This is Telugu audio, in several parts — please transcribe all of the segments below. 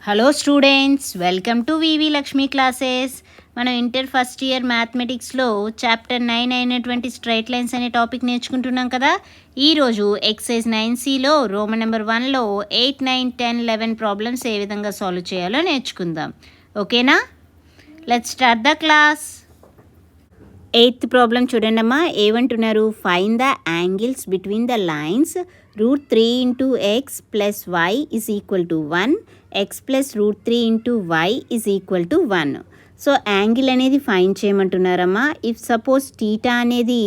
Hello students, welcome to VV Lakshmi classes. మనం ఇంటర్ ఫస్ట్ ఇయర్ మ్యాథమెటిక్స్లో చాప్టర్ 9 అయినటువంటి స్ట్రైట్ లైన్స్ అనే టాపిక్ నేర్చుకుంటున్నాం కదా. ఈరోజు ఎక్సైజ్ 9Cలో రోమన్ నెంబర్ 1లో 8, 9, 10, 11 ప్రాబ్లమ్స్ ఏ విధంగా సాల్వ్ చేయాలో నేర్చుకుందాం. ఓకేనా? Let's start the class. 8th problem చూడండి అమ్మా. ఏమంటున్నారు? Find the angles between the lines √3 into x plus y is equal to 1, x plus √3 into y is equal to 1. So angle అనేది ఫైండ్ చేయమంటున్నారమ్మా. ఇఫ్ సపోజ్ టీటా అనేది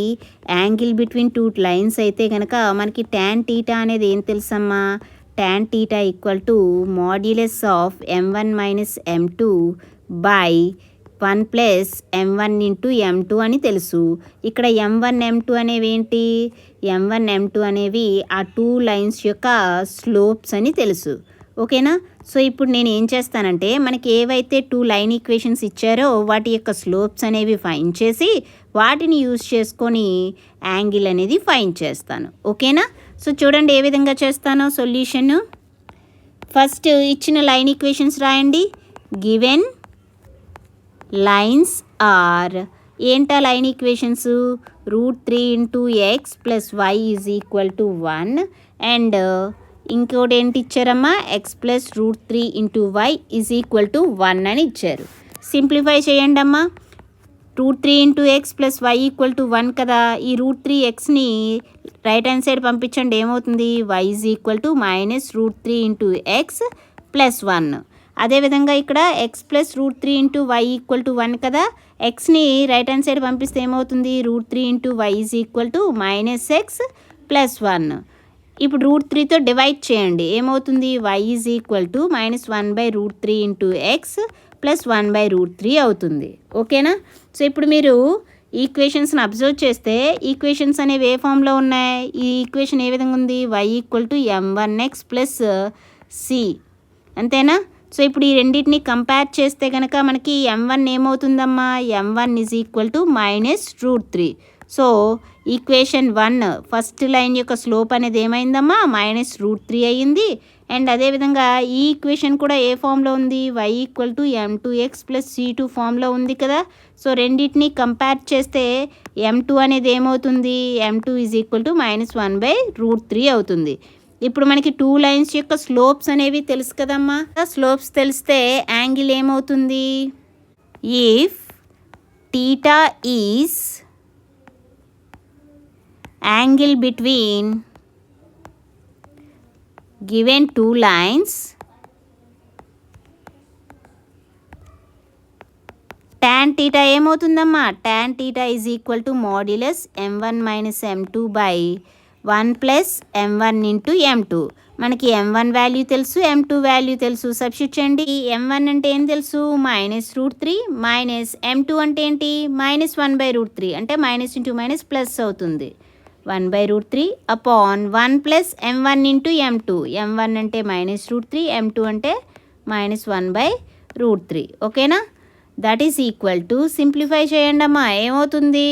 యాంగిల్ బిట్వీన్ టూ లైన్స్ అయితే కనుక మనకి tan టీటా అనేది ఏం తెలుసమ్మా? tan theta equal to modulus of m1 minus m2 by 1 plus m1 into m2 అని తెలుసు. ఇక్కడ m1 m2 అనేవి ఏంటి? m1 m2 అనేవి ఆ టూ లైన్స్ యొక్క స్లోప్స్ అని తెలుసు. ఓకేనా? సో ఇప్పుడు నేను ఏం చేస్తానంటే మనకి ఏవైతే టూ లైన్ ఈక్వేషన్స్ ఇచ్చారో వాటి యొక్క స్లోప్స్ అనేవి ఫైండ్ చేసి వాటిని యూజ్ చేసుకొని యాంగిల్ అనేది ఫైండ్ చేస్తాను. ఓకేనా? సో చూడండి ఏ విధంగా చేస్తానో సొల్యూషన్. ఫస్ట్ ఇచ్చిన లైన్ ఈక్వేషన్స్ రాయండి. గివెన్ లైన్స్ ఆర్ ఏంటా line equations? √3 into x plus y is equal to 1 and ఇంకోటి ఏంటి ఇచ్చారమ్మా? x plus √3 into y is equal to 1 అని ఇచ్చారు. సింప్లిఫై చేయండి అమ్మా. √3 into x plus y equal to 1 కదా. ఈ √3xని రైట్ హ్యాండ్ సైడ్ పంపించండి. ఏమవుతుంది? y is equal to minus √3 into x plus 1. అదేవిధంగా ఇక్కడ x plus √3 into y equal to 1 కదా. ఎక్స్ని రైట్ హ్యాండ్ సైడ్ పంపిస్తే ఏమవుతుంది? √3 into y is equal to minus x plus 1. ఇప్పుడు √3తో డివైడ్ చేయండి. ఏమవుతుంది? Y is equal to -1/√3 into x plus 1/√3 అవుతుంది. ఓకేనా? సో ఇప్పుడు మీరు ఈక్వేషన్స్ని అబ్జర్వ్ చేస్తే ఈక్వేషన్స్ అనేవి ఏ ఫామ్లో ఉన్నాయి? ఈ ఈక్వేషన్ ఏ విధంగా ఉంది? Y equal to m1x plus c, అంతేనా? సో ఇప్పుడు ఈ రెండింటిని కంపేర్ చేస్తే కనుక మనకి m1 ఏమవుతుందమ్మా? m1 is equal to -√3. So equation 1 first line యొక్క స్లోప్ అనేది ఏమైందమ్మా? -√3 అయ్యింది. అండ్ అదేవిధంగా ఈ ఈక్వేషన్ కూడా ఏ ఫామ్లో ఉంది? y equal to m2x plus c2 ఫామ్లో ఉంది కదా. సో రెండింటిని కంపేర్ చేస్తే m2 అనేది ఏమవుతుంది? m2 ఈజ్ ఈక్వల్ టు -1/√3 అవుతుంది. ఇప్పుడు మనకి టూ లైన్స్ యొక్క స్లోప్స్ అనేవి తెలుసు కదమ్మా. స్లోప్స్ తెలిస్తే యాంగిల్ ఏమవుతుంది? If theta is angle between given two lines tan theta ఏమవుతుందమ్మా? tan theta is equal to modulus m1 minus m2 by 1 plus m1 into m2. మనకి m1 వాల్యూ తెలుసు, m2 వాల్యూ తెలుసు. సబ్స్టిట్యూట్ చేయండి. m1 అంటే ఏం తెలుసు? -√3 మైనస్ m2 అంటే ఏంటి? -1/√3 అంటే మైనస్ ఇంటూ మైనస్ ప్లస్ అవుతుంది. 1/√3 upon 1 plus m1 into m2. m1 అంటే -√3, m2 అంటే -1/√3. ఓకేనా? That is equal to simplify చేయండి అమ్మా. ఏమవుతుంది?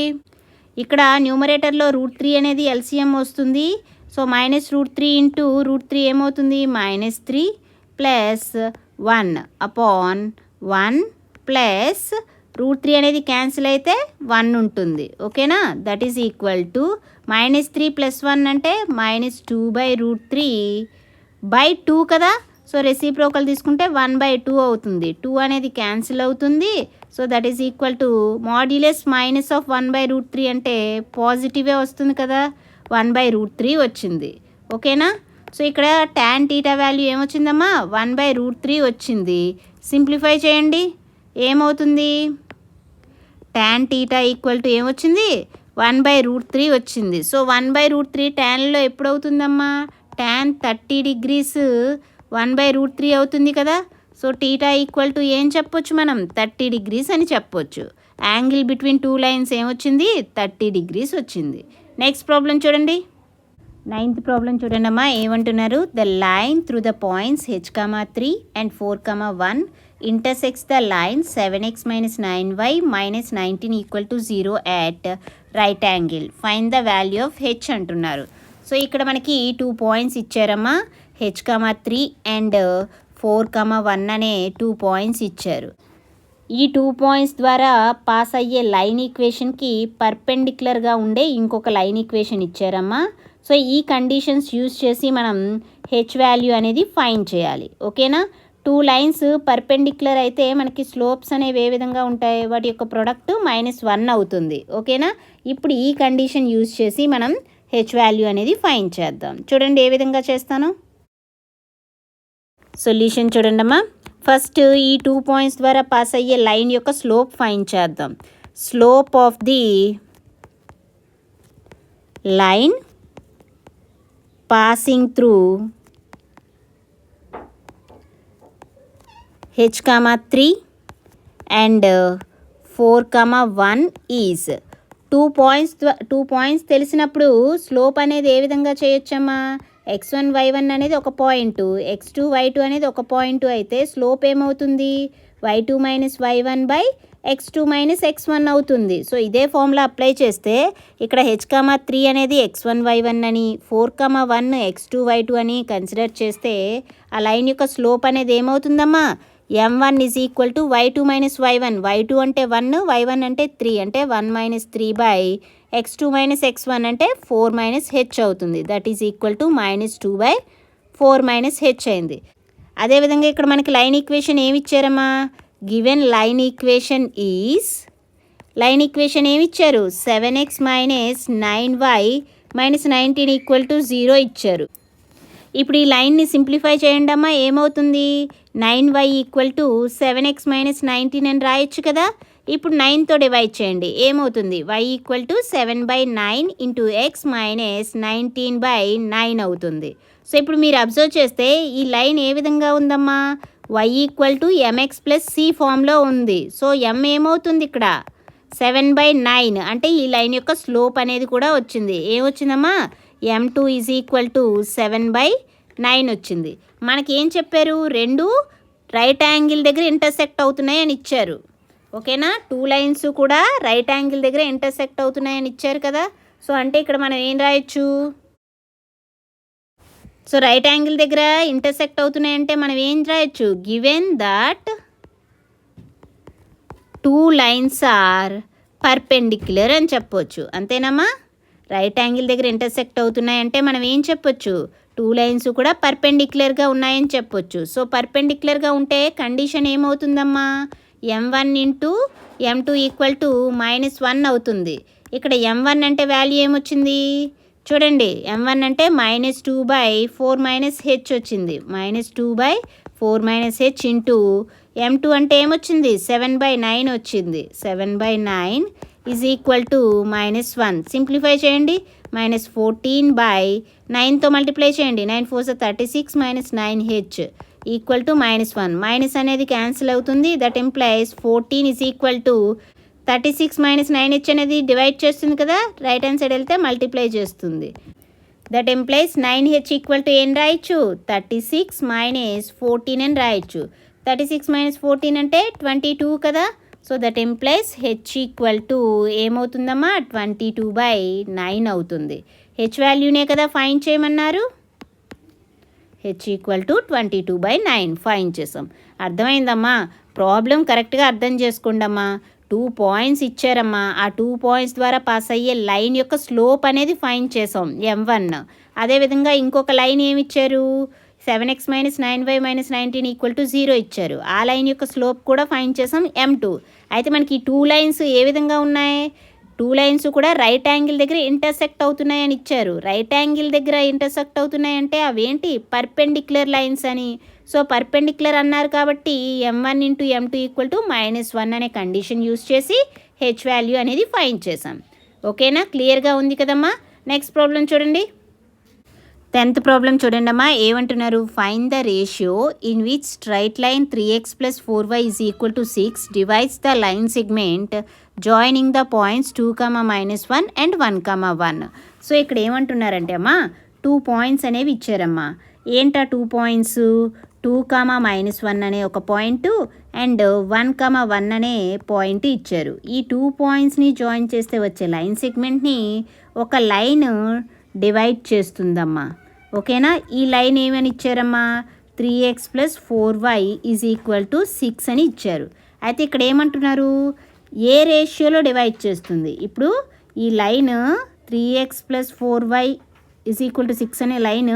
ఇక్కడ న్యూమరేటర్లో √3 అనేది ఎల్సిఎం వస్తుంది. సో -√3 ఇంటూ √3 ఏమవుతుంది? -3 ప్లస్ 1 అపాన్ 1 ప్లస్ √3 అనేది క్యాన్సిల్ అయితే 1 ఉంటుంది. ఓకేనా? That is equal to -3 plus 1 అంటే -2/√3 బై 2 కదా. సో రెసిప్రోకల్ తీసుకుంటే 1/2 అవుతుంది. 2 అనేది క్యాన్సిల్ అవుతుంది. So that is equal to modulus minus of 1/√3 అంటే పాజిటివే వస్తుంది కదా. 1/√3 వచ్చింది. ఓకేనా? సో ఇక్కడ tan టీటా వాల్యూ ఏమొచ్చిందమ్మా? 1/√3 వచ్చింది. సింప్లిఫై చేయండి. ఏమవుతుంది? tan టీటా ఈక్వల్ టు ఏమొచ్చింది? 1/√3 వచ్చింది. సో 1/√3 ట్యాన్లో ఎప్పుడు అవుతుందమ్మా? tan 30 degrees 1/√3 అవుతుంది కదా. సో టీటా ఈక్వల్ టు ఏం చెప్పొచ్చు మనం? 30 degrees అని చెప్పొచ్చు. యాంగిల్ బిట్వీన్ టూ లైన్స్ ఏమొచ్చింది? 30 degrees వచ్చింది. నెక్స్ట్ ప్రాబ్లం చూడండి. 9th ప్రాబ్లం చూడండి అమ్మా. ఏమంటున్నారు? The line through the points h,3 and 4,1 intersects the line 7x - 9y - 19 = 0 at right angle. Find the value of h అంటున్నారు. సో ఇక్కడ మనకి 2 పాయింట్స్ ఇచ్చారమ్మా. h,3 అండ్ 4,1 అనే 2 పాయింట్స్ ఇచ్చారు. ఈ 2 పాయింట్స్ ద్వారా పాస్ అయ్యే లైన్ ఈక్వేషన్కి పర్పెండిక్యులర్గా ఉండే ఇంకొక లైన్ ఈక్వేషన్ ఇచ్చారమ్మా. సో ఈ కండిషన్స్ యూజ్ చేసి మనం హెచ్ వాల్యూ అనేది ఫైండ్ చేయాలి. ఓకేనా? 2 లైన్స్ పర్పెండిక్యులర్ అయితే మనకి స్లోప్స్ అనేవి ఏ విధంగా ఉంటాయి, వాటి యొక్క ప్రొడక్ట్ -1 అవుతుంది. ఓకేనా? ఇప్పుడు ఈ కండిషన్ యూజ్ చేసి మనం హెచ్ వాల్యూ అనేది ఫైండ్ చేద్దాం. చూడండి ఏ విధంగా చేస్తాను. సొల్యూషన్ చూడండమ్మా. ఫస్ట్ ఈ 2 పాయింట్స్ ద్వారా పాస్ అయ్యే లైన్ యొక్క స్లోప్ ఫైండ్ చేద్దాం. Slope of the line passing through h,3 and 4,1 is 2 points తెలిసినప్పుడు స్లోప్ అనేది ఏ విధంగా చేయొచ్చమ్మా. x1 y1 అనేది ఒక పాయింట్, x2 y2 అనేది ఒక పాయింట్ అయితే స్లోప్ ఏమవుతుంది, y2 - y1 by x2 - x1 అవుతుంది. సో ఇదే ఫార్ములా అప్లై చేస్తే ఇక్కడ h,3 అనేది x1 y1 అని, 4,1 x2 y2 అని కన్సిడర్ చేస్తే ఆ లైన్ యొక్క స్లోప్ అనేది ఏమవుతుందమ్మా, m1 = y2 - y1. y2 అంటే 1, y1 అంటే 3, అంటే 1 - 3 బై x2 - x1 అంటే 4 - h అవుతుంది. That is equal to -2/4 - h అయింది. అదేవిధంగా ఇక్కడ మనకి లైన్ ఈక్వేషన్ ఏమి ఇచ్చారమ్మా, గివెన్ లైన్ ఈక్వేషన్ ఏమిచ్చారు, 7x - 9y - 19 = 0 ఇచ్చారు. ఇప్పుడు ఈ లైన్ని సింప్లిఫై చేయండి అమ్మా. ఏమవుతుంది, 9y = 7x - 19 అని రాయొచ్చు కదా. ఇప్పుడు 9తో డివైడ్ చేయండి. ఏమవుతుంది, y = 7/9 × x - 19/9 అవుతుంది. సో ఇప్పుడు మీరు అబ్జర్వ్ చేస్తే ఈ లైన్ ఏ విధంగా ఉందమ్మా, y = mx + c ఫామ్లో ఉంది. సో m ఏమవుతుంది ఇక్కడ 7/9, అంటే ఈ లైన్ యొక్క స్లోప్ అనేది కూడా వచ్చింది. ఏమొచ్చిందమ్మా, m2 = 7/9 వచ్చింది. మనకి ఏం చెప్పారు, రెండు రైట్ యాంగిల్ దగ్గర ఇంటర్సెక్ట్ అవుతున్నాయి అని ఇచ్చారు. ఓకేనా? 2 లైన్స్ కూడా రైట్ యాంగిల్ దగ్గర ఇంటర్సెక్ట్ అవుతున్నాయి అని ఇచ్చారు కదా. సో అంటే ఇక్కడ మనం ఏం రాయొచ్చు, సో రైట్ యాంగిల్ దగ్గర ఇంటర్సెక్ట్ అవుతున్నాయి అంటే మనం ఏం రాయొచ్చు, given that 2 lines are perpendicular అని చెప్పొచ్చు. అంతేనమ్మా? రైట్ యాంగిల్ దగ్గర ఇంటర్సెక్ట్ అవుతున్నాయంటే మనం ఏం చెప్పొచ్చు, 2 లైన్స్ కూడా పర్పెండిక్యులర్గా ఉన్నాయని చెప్పొచ్చు. సో పర్పెండిక్యులర్గా ఉంటే కండిషన్ ఏమవుతుందమ్మా, m1 × m2 = -1 అవుతుంది. ఇక్కడ m1 అంటే వాల్యూ ఏమొచ్చింది చూడండి, m1 అంటే -2/4 - h వచ్చింది. -2/4 - h ఇంటూ m2 అంటే ఏమొచ్చింది, 7/9 వచ్చింది. 7/9 = -1. సింప్లిఫై చేయండి, -14/9తో మల్టిప్లై చేయండి. 9 4 36 - 9h = -1. మైనస్ అనేది క్యాన్సిల్ అవుతుంది. దట్ ఇంప్లైస్ 14 = 36 - 9h అనేది డివైడ్ చేస్తుంది కదా, రైట్ హ్యాండ్ సైడ్ వెళ్తే మల్టిప్లై చేస్తుంది. దట్ ఇంప్లైస్ 9h = ఏం రాయొచ్చు, 36 - 14 అని రాయొచ్చు. 36 - 14 అంటే 22 కదా. సో దట్ ఇంప్లైస్ h = ఏమవుతుందమ్మా, 22/9 అవుతుంది. హెచ్ వాల్యూనే కదా ఫైండ్ చేయమన్నారు, h = 22/9 ఫైండ్ చేసాం. అర్థమైందమ్మా? ప్రాబ్లం కరెక్ట్గా అర్థం చేసుకోండమ్మా. 2 పాయింట్స్ ఇచ్చారమ్మా. ఆ 2 పాయింట్స్ ద్వారా పాస్ అయ్యే లైన్ యొక్క స్లోప్ అనేది ఫైండ్ చేసాం, m1. అదేవిధంగా ఇంకొక లైన్ ఏమి ఇచ్చారు, 7x - 9y - 19 = 0 ఇచ్చారు. ఆ లైన్ యొక్క స్లోప్ కూడా ఫైండ్ చేసాం, m2. అయితే మనకి 2 లైన్స్ ఏ విధంగా ఉన్నాయి, 2 లైన్స్ కూడా రైట్ యాంగిల్ దగ్గర ఇంటర్సెక్ట్ అవుతున్నాయని ఇచ్చారు. రైట్ యాంగిల్ దగ్గర ఇంటర్సెక్ట్ అవుతున్నాయంటే అవేంటి, పర్పెండిక్యులర్ లైన్స్ అని. సో పర్పెండిక్యులర్ అన్నారు కాబట్టి m1 × m2 = -1 అనే కండిషన్ యూస్ చేసి హెచ్ వాల్యూ అనేది ఫైండ్ చేసాం. ఓకేనా? క్లియర్గా ఉంది కదమ్మా. నెక్స్ట్ ప్రాబ్లం చూడండి. 10th ప్రాబ్లం చూడండి అమ్మా. ఏమంటున్నారు, find the ratio in which straight line 3x + 4y = 6 divides the line segment joining the points 2, -1 and 1, 1. So ఇక్కడ ఏమంటున్నారంటే అమ్మా, 2 పాయింట్స్ అనేవి ఇచ్చారమ్మా. ఏంటా 2 పాయింట్స్, 2, -1 అనే ఒక పాయింట్ అండ్ 1, 1 అనే పాయింట్ ఇచ్చారు. ఈ 2 పాయింట్స్ని జాయిన్ చేస్తే వచ్చే లైన్ సెగ్మెంట్ని ఒక లైన్ డివైడ్ చేస్తుందమ్మా. ఓకేనా? ఈ లైన్ ఏమని ఇచ్చారమ్మా, 3x plus 4y is equal to 6 అని ఇచ్చారు. అయితే ఇక్కడ ఏమంటున్నారు, ఏ రేషియోలో డివైడ్ చేస్తుంది. ఇప్పుడు ఈ line 3x plus 4y is equal to 6 అనే లైన్,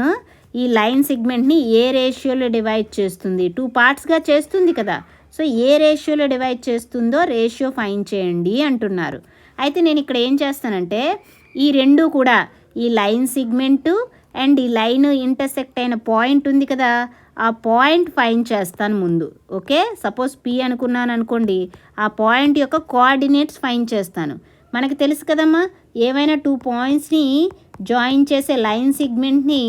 ఈ లైన్ సెగ్మెంట్ని ఏ రేషియోలో డివైడ్ చేస్తుంది, 2 పార్ట్స్గా చేస్తుంది కదా. సో ఏ రేషియోలో డివైడ్ చేస్తుందో రేషియో ఫైండ్ చేయండి అంటున్నారు. అయితే నేను ఇక్కడ ఏం చేస్తానంటే, ఈ రెండు కూడా ఈ లైన్ సెగ్మెంటు అండ్ ఈ లైన్ ఇంటర్సెక్ట్ అయిన పాయింట్ ఉంది కదా, ఆ పాయింట్ ఫైండ్ చేస్తాను ముందు. ఓకే, సపోజ్ P అనుకున్నాను అనుకోండి, ఆ పాయింట్ యొక్క కోఆర్డినేట్స్ ఫైండ్ చేస్తాను. మనకి తెలుసు కదమ్మా, ఏవైనా 2 పాయింట్స్ని జాయిన్ చేసే లైన్ సెగ్మెంట్ని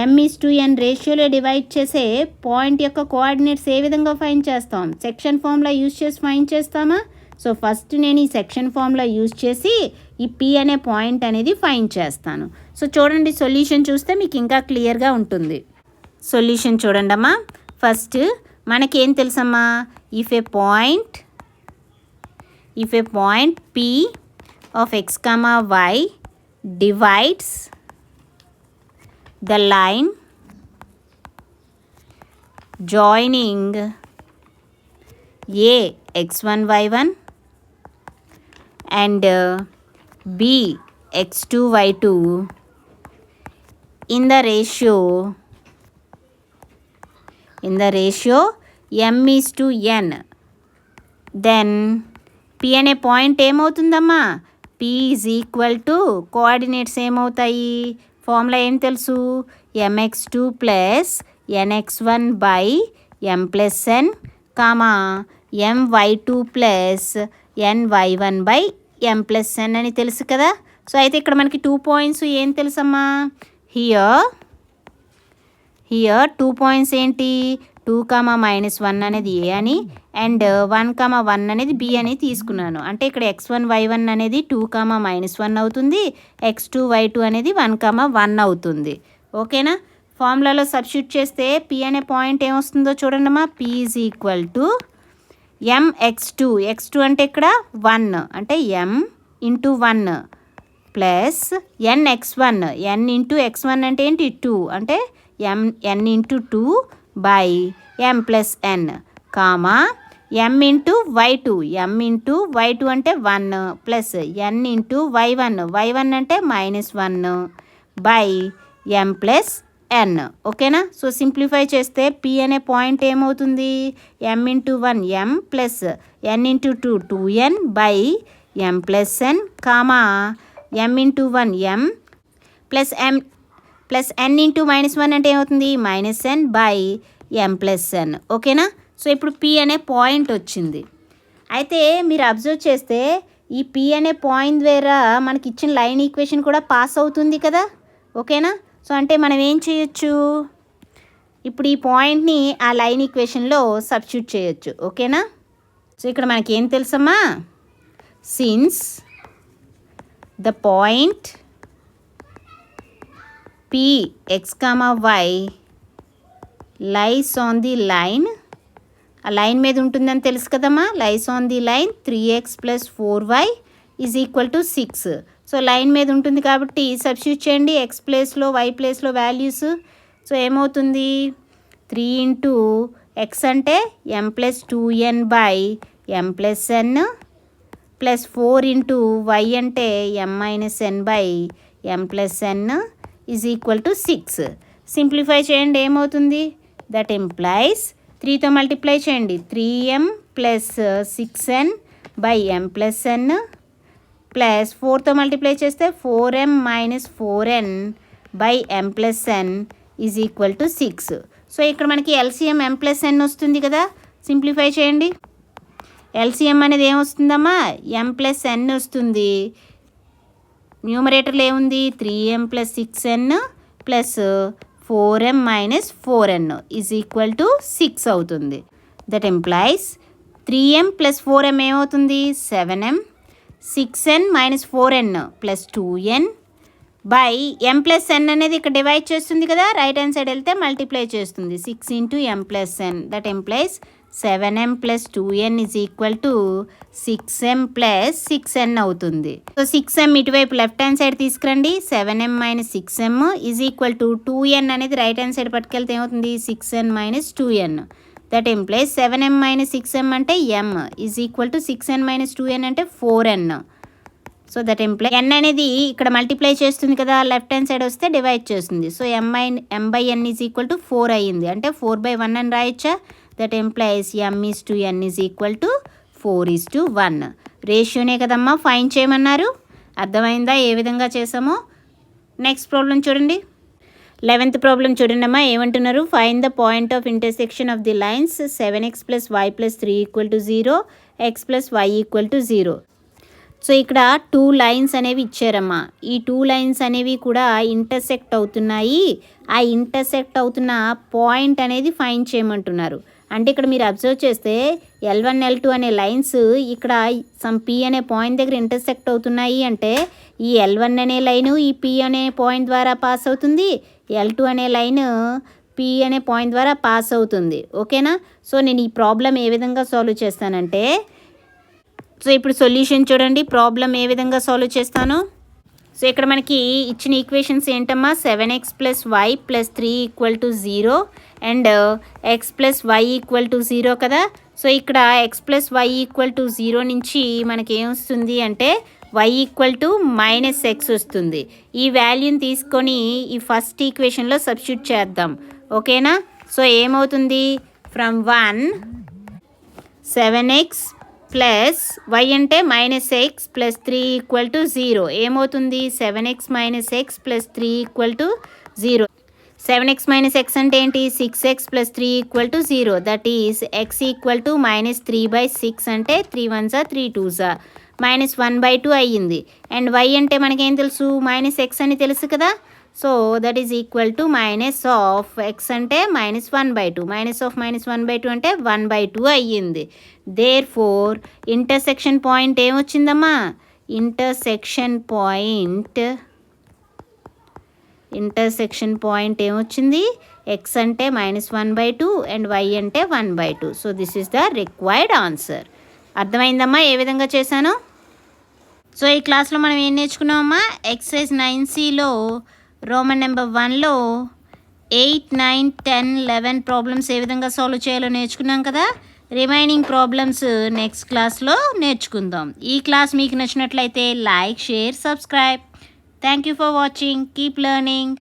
m/n రేషియోలో డివైడ్ చేసే పాయింట్ యొక్క కోఆర్డినేట్స్ ఏ విధంగా ఫైండ్ చేస్తాం, సెక్షన్ ఫార్ములా యూజ్ చేసి ఫైండ్ చేస్తామా. సో ఫస్ట్ నేను ఈ సెక్షన్ ఫార్ములా యూజ్ చేసి ఈ P అనే పాయింట్ అనేది ఫైండ్ చేస్తాను. సో చూడండి, సొల్యూషన్ చూస్తే మీకు ఇంకా క్లియర్గా ఉంటుంది. సొల్యూషన్ చూడండి అమ్మా. ఫస్ట్ మనకేం తెలుసమ్మా, if A point P of x, y divides the line joining A x1 y1 and B x2 y2 in the ratio m/n, then P అనే పాయింట్ ఏమవుతుందమ్మా, P is equal to coordinates ఏమవుతాయి, ఫార్ములా ఏం తెలుసు, mx2 plus nx1 by m plus n comma my2 plus ny1 by m plus n అని తెలుసు కదా. సో అయితే ఇక్కడ మనకి 2 పాయింట్స్ ఏం తెలుసమ్మా, హియర్ 2 పాయింట్స్ ఏంటి, 2, -1 అనేది A అని అండ్ 1, 1 అనేది B అని తీసుకున్నాను. అంటే ఇక్కడ x1 y1 అనేది 2, -1 అవుతుంది, x2 y2 అనేది 1, 1 అవుతుంది. ఓకేనా, ఫార్ములాలో సబ్స్టిట్యూట్ చేస్తే P అనే పాయింట్ ఏమొస్తుందో చూడండి అమ్మా, P is equal to mx2, x2 అంటే ఇక్కడ 1 అంటే m into 1 plus nx1, n into x1 అంటే ఏంటి 2 అంటే n into 2 by m plus n comma m into y2 అంటే 1 ప్లస్ n ఇంటూ y1 అంటే -1 బై m ప్లస్ n. ఓకేనా, సో సింప్లిఫై చేస్తే P అనే పాయింట్ ఏమవుతుంది, m into 1 m plus n into 2 2n by m plus n comma m into 1 m plus n into -1 అంటే ఏమవుతుంది -n by m plus n. ఓకేనా, సో ఇప్పుడు P అనే పాయింట్ వచ్చింది. అయితే మీరు అబ్జర్వ్ చేస్తే ఈ P అనే పాయింట్ ద్వారా మనకి ఇచ్చిన లైన్ ఈక్వేషన్ కూడా పాస్ అవుతుంది కదా. ఓకేనా, సో అంటే మనం ఏం చేయొచ్చు, ఇప్పుడు ఈ పాయింట్ని ఆ లైన్ ఈక్వేషన్లో సబ్స్టిట్యూట్ చేయొచ్చు. ఓకేనా, సో ఇక్కడ మనకి ఏం తెలుసమ్మా, since the point P x, y lies on the line, ఆ లైన్ మీద ఉంటుందని తెలుసు కదమ్మా, lies on the line 3x plus 4y is equal to 6. So line మీద ఉంటుంది కాబట్టి సబ్స్టిట్యూట్ చేయండి x ప్లేస్లో y ప్లేస్లో వాల్యూస్. సో ఏమవుతుంది, 3 ఇంటూ x అంటే m plus 2n by m plus n plus 4 into y అంటే m minus n by m plus n is equal to 6. Simplify చేయండి, ఏమవుతుంది, దట్ ఇంప్లైస్ 3తో మల్టిప్లై చేయండి, 3m plus 6n by m plus n plus 4తో మల్టిప్లై చేస్తే 4m minus 4n by m plus n is equal to 6. So ఇక్కడ మనకి LCM m ప్లస్ n వస్తుంది కదా, సింప్లిఫై చేయండి. LCM అనేది ఏమొస్తుందమ్మా, m ప్లస్ n వస్తుంది. న్యూమరేటర్లో ఏముంది, 3m plus 6n plus 4m minus 4n is equal to 6 అవుతుంది. That employees 3m plus 4m ఏమవుతుంది, 7m, 6n minus 4n plus 2n by m plus n అనేది ఇక్కడ డివైడ్ చేస్తుంది కదా, రైట్ హ్యాండ్ సైడ్ వెళ్తే మల్టిప్లై చేస్తుంది. 6 into m plus n, that implies 7m plus 2n is equal to 6m plus 6n అవుతుంది. సో 6m ఇటువైపు లెఫ్ట్ హ్యాండ్ సైడ్ తీసుకురండి. 7m minus 6m is equal to 2n అనేది రైట్ హ్యాండ్ సైడ్ పట్టుకెళ్తే ఏమవుతుంది, 6n minus 2n. That implies 7m minus 6m అంటే m is equal to 6n minus 2n అంటే 4n. So that employ n అనేది ఇక్కడ మల్టిప్లై చేస్తుంది కదా, లెఫ్ట్ హ్యాండ్ సైడ్ వస్తే డివైడ్ చేస్తుంది. So m by n is equal to 4 అయ్యింది, అంటే 4/1 అని రాయొచ్చా. That implies m is to n is equal to 4:1. రేషియోనే కదమ్మా ఫైన్ చేయమన్నారు. అర్థమైందా ఏ విధంగా చేసామో? నెక్స్ట్ ప్రాబ్లం చూడండి. 11th ప్రాబ్లం చూడండి అమ్మా, ఏమంటున్నారు, find the point of intersection of the lines 7x plus y plus 3 equal to 0, x plus y equal to 0. So ఇక్కడ 2 లైన్స్ అనేవి ఇచ్చారమ్మా. ఈ 2 లైన్స్ అనేవి కూడా ఇంటర్సెక్ట్ అవుతున్నాయి. ఆ ఇంటర్సెక్ట్ అవుతున్న పాయింట్ అనేది ఫైండ్ చేయమంటున్నారు. అంటే ఇక్కడ మీరు అబ్జర్వ్ చేస్తే L1 L2 అనే లైన్స్ ఇక్కడ సమ్ P అనే పాయింట్ దగ్గర ఇంటర్సెక్ట్ అవుతున్నాయి. అంటే ఈ L1 అనే లైను ఈ P అనే పాయింట్ ద్వారా పాస్ అవుతుంది, L2 అనే లైన్ P అనే పాయింట్ ద్వారా పాస్ అవుతుంది. ఓకేనా? సో నేను ఈ ప్రాబ్లం ఏ విధంగా సాల్వ్ చేస్తానంటే, సో ఇప్పుడు సొల్యూషన్ చూడండి, ప్రాబ్లం ఏ విధంగా సాల్వ్ చేస్తాను. సో ఇక్కడ మనకి ఇచ్చిన ఈక్వేషన్స్ ఏంటమ్మా, 7x plus y plus 3 equal to 0 and x plus y equal to 0 కదా. సో ఇక్కడ x plus y equal to 0 నుంచి మనకి ఏమొస్తుంది అంటే y equal to minus x వస్తుంది. ఈ వాల్యూని తీసుకొని ఈ ఫస్ట్ ఈక్వేషన్లో సబ్స్టిట్యూట్ చేద్దాం. ఓకేనా? సో ఏమవుతుంది, ఫ్రమ్ 1 7x ప్లస్ y అంటే minus x plus 3 equal to 0 ఏమవుతుంది, 7x minus x plus 3 equal to 0. 7x minus X అంటే ఏంటి, 6x plus 3 equal to 0. That is x equal to minus 3/6 అంటే 3 1s 3 2s మైనస్ 1/2 అయ్యింది. అండ్ y అంటే మనకేం తెలుసు, మైనస్ ఎక్స్ అని తెలుసు కదా. So that is equal to minus of x అంటే మైనస్ 1/2, మైనస్ ఆఫ్ మైనస్ 1/2 అంటే 1/2 అయ్యింది. దేర్ ఫోర్ ఇంటర్సెక్షన్ పాయింట్ ఏమొచ్చిందమ్మా, ఇంటర్సెక్షన్ పాయింట్ ఏమొచ్చింది, ఎక్స్ అంటే మైనస్ 1/2 అండ్ వై అంటే 1/2. So this is the required answer. అర్థమైందమ్మా ఏ విధంగా చేశాను? సో ఈ క్లాస్లో మనం ఏం నేర్చుకున్నామమ్మా, ఎక్సర్సైజ్ 9Cలో రోమన్ నెంబర్ 1లో 8, 9, 10, 11 ప్రాబ్లమ్స్ ఏ విధంగా సాల్వ్ చేయాలో నేర్చుకున్నాం కదా. రిమైనింగ్ ప్రాబ్లమ్స్ నెక్స్ట్ క్లాస్లో నేర్చుకుందాం. ఈ క్లాస్ మీకు నచ్చినట్లయితే like, share, subscribe. Thank you for watching. Keep learning.